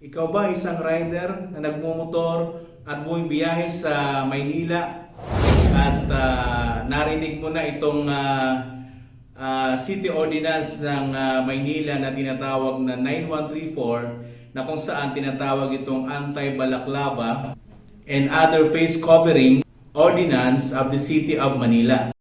Ikaw ba isang rider na nagmumotor at bumibiyahe sa Maynila at narinig mo na itong City Ordinance ng Maynila na tinatawag na 9134 na kung saan tinatawag itong Anti-Balaklava and Other Face Covering Ordinance of the City of Manila.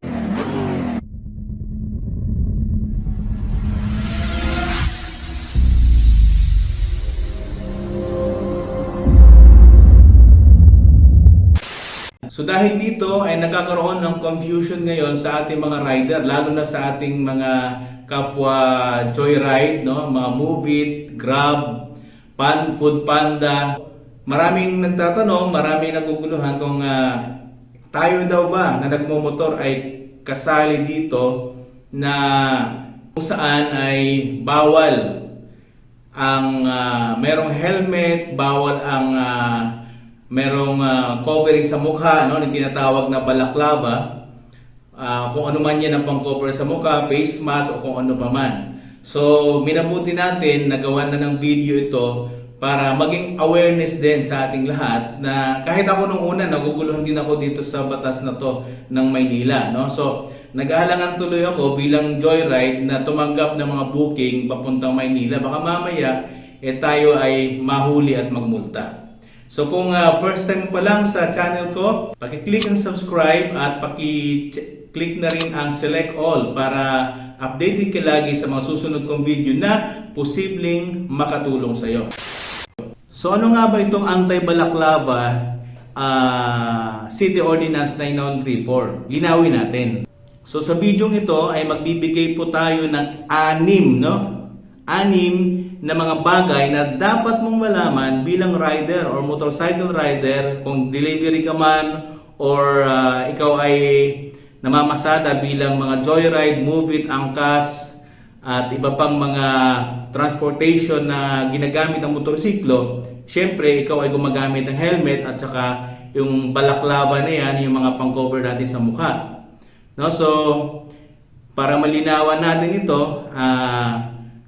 So dahil dito ay nagkakaroon ng confusion ngayon sa ating mga rider, lalo na sa ating mga kapwa joyride, no? Mga Move It, Grab, Food Panda. Maraming nagtatanong, maraming naguguluhan kung tayo daw ba na nagmumotor ay kasali dito na kung saan ay bawal ang merong helmet, bawal ang merong covering sa mukha, no, na tinatawag na balaklava, kung ano man yan ang pang-cover sa mukha, face mask o kung ano pa man. So minabuti natin nagawa na ng video ito para maging awareness din sa ating lahat na kahit ako nung una naguguluhan din ako dito sa batas na to ng Maynila, no? So nag-aalangan tuloy ako bilang joyride na tumanggap ng mga booking papuntang Maynila, baka mamaya tayo ay mahuli at magmulta. So kung first time pa lang sa channel ko, paki-click ang subscribe at paki-click na rin ang select all para updated ka lagi sa mga susunod kong video na posibleng makatulong sa iyo. So ano nga ba itong Anti-Balaklava City Ordinance 9134? Linawin natin. So sa video ito ay magbibigay po tayo ng anim na mga bagay na dapat mong malaman bilang rider or motorcycle rider, kung delivery ka man or ikaw ay namamasada bilang mga joyride, Move It, angkas at iba pang mga transportation na ginagamit ang motorsiklo. Syempre, ikaw ay gumagamit ng helmet at saka yung balaklava na yan, yung mga pang-cover natin sa mukha. No? So, para malinawan natin ito,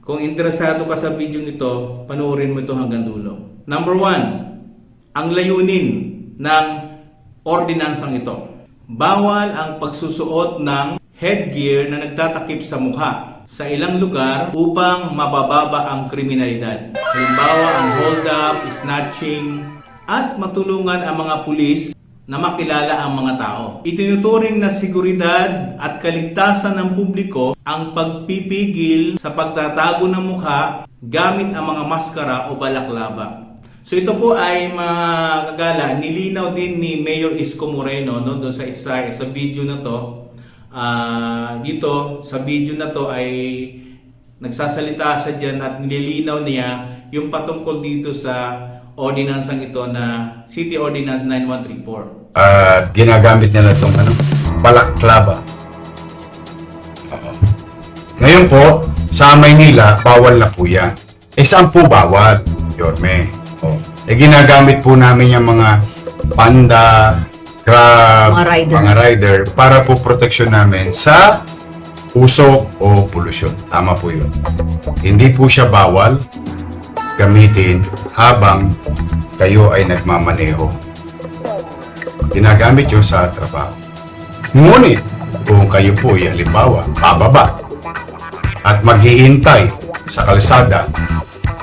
kung interesado ka sa video nito, panoorin mo ito hanggang dulo. Number 1, ang layunin ng ordinansang ito. Bawal ang pagsusuot ng headgear na nagtatakip sa mukha sa ilang lugar upang mabababa ang kriminalidad. Halimbawa, ang hold up, snatching, at matulungan ang mga pulis na makilala ang mga tao. Itinuturing na seguridad at kaligtasan ng publiko ang pagpipigil sa pagtatago ng mukha gamit ang mga maskara o balaklava. So ito po ay mga kagala, nilinaw din ni Mayor Isko Moreno, no, doon sa video na to. Dito sa video na to ay nagsasalita siya dyan at nililinaw niya yung patungkol dito sa ordinansang ito na City Ordinance 9134. Ginagamit nila itong balaklava. Ngayon po, sa Maynila, bawal na po yan. Saan po bawal? Yorme. Ginagamit po namin yung mga panda, grab, mga rider para po proteksyon namin sa usok o polusyon. Tama po yun. Hindi po siya bawal gamitin habang kayo ay nagmamaneho. Ginagamit yun sa trabaho. Ngunit, kung kayo po ay halimbawa, bababa at maghihintay sa kalsada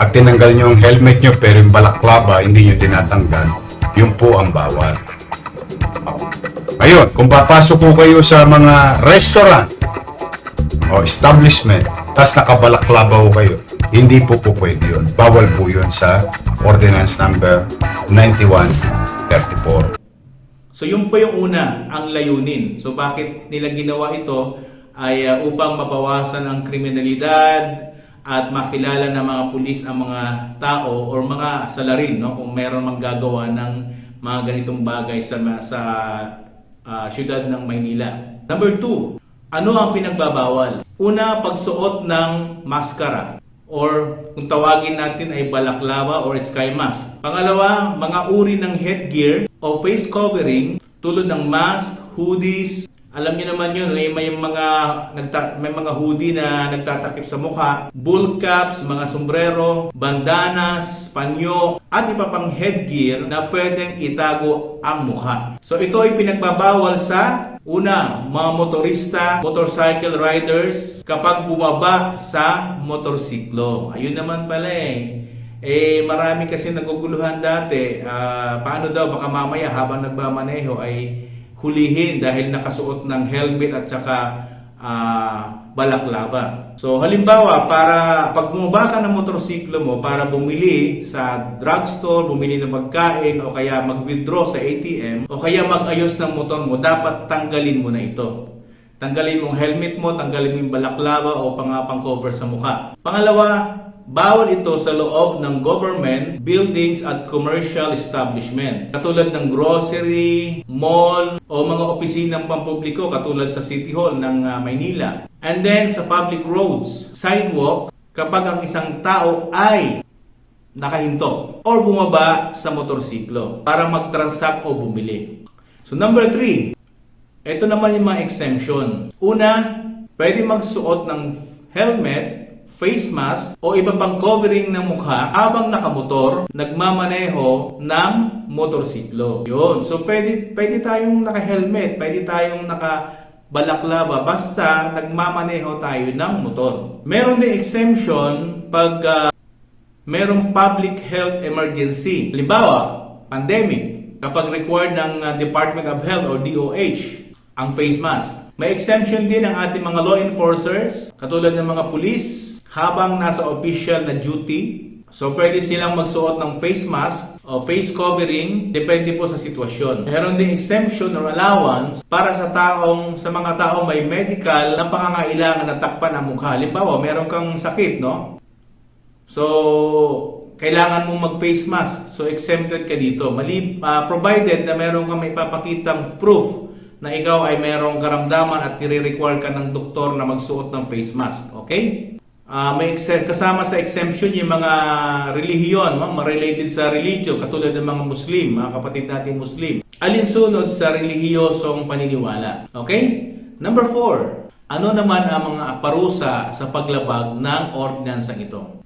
at tinanggal nyo ang helmet nyo pero yung balaklava hindi nyo tinatanggal, yun po ang bawal. Ngayon, kung papasok po kayo sa mga restaurant o establishment tas nakabalaklava po kayo, hindi po pwede yun. Bawal po yun sa Ordinance number 9134. So yun po yung una, ang layunin. So bakit nila ginawa ito ay upang mabawasan ang kriminalidad at makilala ng mga pulis ang mga tao or mga salarin, no, kung meron mang gagawa ng mga ganitong bagay sa syudad ng Maynila. Number 2, ano ang pinagbabawal? Una, pagsuot ng maskara or kung tawagin natin ay balaklava or sky mask. Pangalawa, mga uri ng headgear o face covering tulad ng mask, hoodies, Alam niyo naman yun, may mga hoodie na nagtatakip sa mukha, bull caps, mga sombrero, bandanas, panyo, at iba pang headgear na pwedeng itago ang mukha. So ito ay pinagbabawal sa una, mga motorista, motorcycle riders, kapag bumaba sa motorsiklo. Ayun naman pala marami kasi naguguluhan dati, paano daw baka mamaya habang nagmamaneho ay hulihin dahil nakasuot ng helmet at saka balaklava. So halimbawa, para pag bumaba ka ng motorsiklo mo para bumili sa drugstore, bumili ng pagkain o kaya mag-withdraw sa ATM o kaya mag-ayos ng motor mo, dapat tanggalin mo na ito. Tanggalin mong helmet mo, tanggalin mo yung balaklava o pang-cover sa mukha. Pangalawa, bawal ito sa loob ng government, buildings at commercial establishment. Katulad ng grocery, mall, o mga opisinang pampubliko katulad sa City Hall ng Maynila. And then sa public roads, sidewalk, kapag ang isang tao ay nakahinto or bumaba sa motorsiklo para mag-transact o bumili. So number 3, ito naman yung mga exemption. Una, pwede magsuot ng helmet, face mask o iba pang covering ng mukha habang nakamotor, nagmamaneho ng motorsiklo. Yun. So pwede tayong naka-helmet, pwede tayong naka-balaklava basta nagmamaneho tayo ng motor. Meron din exemption pag merong public health emergency. Halimbawa, pandemic, kapag required ng Department of Health or DOH ang face mask. May exemption din ang ating mga law enforcers, katulad ng mga police, habang nasa official na duty. So pwede silang magsuot ng face mask o face covering, depende po sa sitwasyon. Meron din exemption or allowance para sa mga taong may medical na pangangailangan na takpan ang mukha. Halimbawa, meron kang sakit, no? So kailangan mong mag-face mask. So exempted ka dito. Provided na meron kang may papakitang proof na ikaw ay merong karamdaman at nire-require ka ng doktor na magsuot ng face mask. Okay? Kasama sa exemption yung mga relihiyon, related sa religion, katulad ng mga Muslim, mga kapatid natin Muslim. Alinsunod sa relihiyosong paniniwala. Okay? Number 4, ano naman ang mga parusa sa paglabag ng ordinansang ito?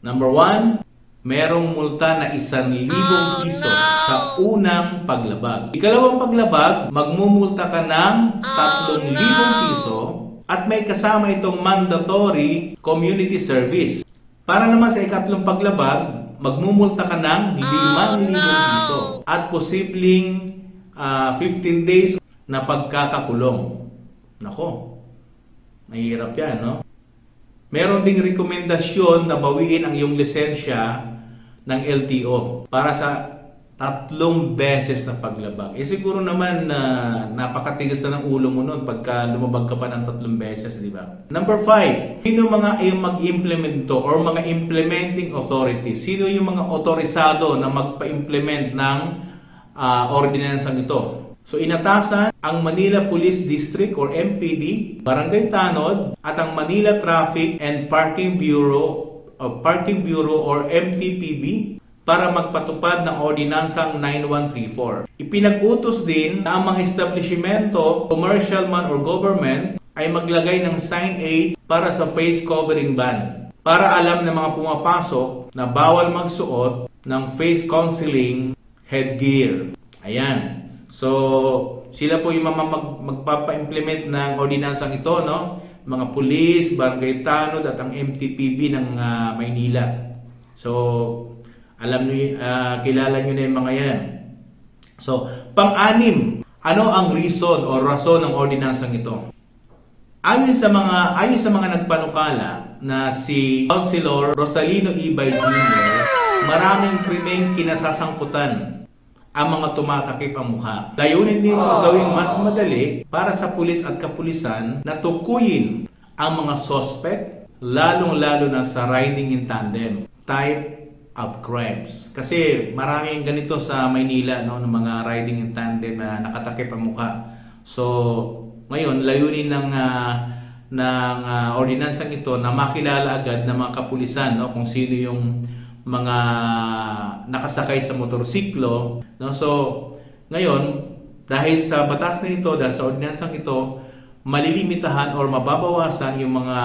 Number 1, merong multa na 1,000 piso sa unang paglabag. Ikalawang paglabag, magmumulta ka ng 3,000 piso at may kasama itong mandatory community service. Para naman sa ikatlong paglabag, magmumulta ka ng 5,000 piso at posibleng 15 days na pagkakakulong. Nako, mahirap yan, no? Meron ding rekomendasyon na bawiin ang iyong lisensya ng LTO para sa 3 beses na paglabag. Siguro naman napakatigas na ng ulo mo nun pagka lumabag ka pa ng 3 beses, di ba? Number 5, sino mga mag-implement to or mga implementing authorities? Sino yung mga otorisado na magpa-implement ng ordinansang ito? So inatasan ang Manila Police District or MPD, Barangay Tanod, at ang Manila Traffic and Parking Bureau or MTPB para magpatupad ng ordinansang 9134. Ipinag-utos din na ang mga establishmento, commercial man or government, ay maglagay ng sign aid para sa face covering ban. Para alam ng mga pumapasok na bawal magsuot ng face concealing headgear. Ayan. So, sila po yung magpapa-implement ng ordinansang ito, no? Mga pulis, barangay tanod at ang MTPB ng Maynila. So, kilala nyo na yung mga yan. So, pang-anim, ano ang reason o rason ng ordinansang ito? Ayon sa mga nagpanukala na si Councilor Rosalino Ibay Jr., maraming krimeng kinasasangkutan ang mga tumatakip ang mukha. Layunin din gawing mas madali para sa pulis at kapulisan na tukuyin ang mga suspect, lalong-lalo na sa riding in tandem type of crimes. Kasi maraming ganito sa Maynila, no, ng mga riding in tandem na nakatakip ang mukha. So, ngayon, layunin ng ordinansang ito na makilala agad ng mga kapulisan, no, kung sino yung mga nakasakay sa motorsiklo, no. So ngayon Dahil sa batas na ito, dahil sa ordinansang ito, malilimitahan or mababawasan yung mga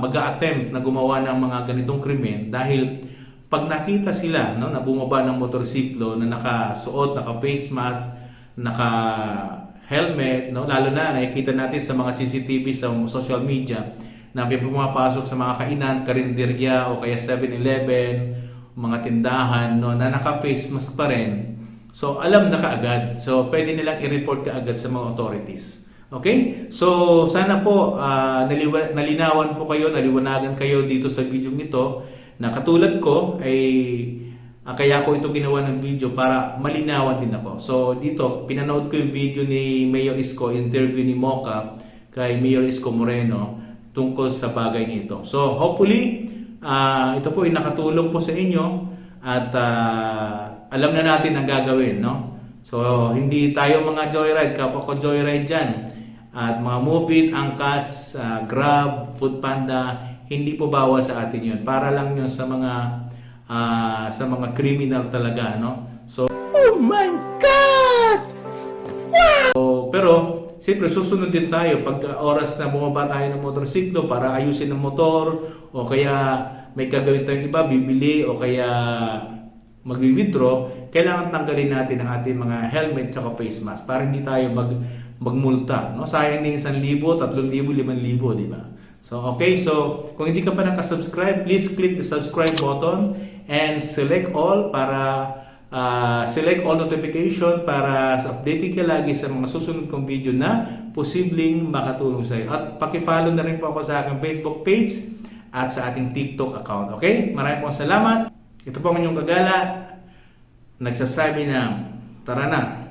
mag-a-attempt na gumawa ng mga ganitong krimen dahil pag nakita sila no, na bumaba ng motorsiklo na nakasuot, naka-face mask, naka-helmet, no, lalo na nakikita natin sa mga CCTV sa social media na pumapasok sa mga kainan, karinderya o kaya 7-Eleven, mga tindahan no, na naka-face mask pa rin. So alam na kaagad. So pwede nilang i-report kaagad sa mga authorities. Okay? So sana po nalinawan po kayo, naliwanagan kayo dito sa video nito na katulad ko ay kaya ko ito ginawa ng video para malinawan din ako. So dito pinanood ko yung video ni Mayor Isko, interview ni Mocha kay Mayor Isko Moreno tungkol sa bagay nito. So hopefully ito po ay nakatulong po sa inyo at alam na natin ang gagawin, no? So hindi tayo mga joyride, kapwa ko joyride dyan. At mga Move It, Angkas, Grab, Foodpanda, hindi po bawal sa atin yun. Para lang yun sa mga criminal talaga, no? So, oh my God! Wow! So, pero, siyempre, susunod din tayo pag oras na bumaba tayo ng motorsiklo para ayusin ang motor o kaya may gagawin tayong iba, bibili o kaya mag-withdraw, kailangan tanggalin natin ang ating mga helmet at face mask para hindi tayo magmulta, no? Sayang din 1,000, 3,000, 5,000, di ba? So, okay. So, kung hindi ka pa nakasubscribe, please click the subscribe button and select all para select all notification para updated ka lagi sa mga susunod kong video na posibleng makatulong sa iyo. At paki-follow na rin po ako sa aking Facebook page at sa ating TikTok account. Okay? Maraming pong salamat. Ito po ang inyong kagala. Nagsasabi na, tara na.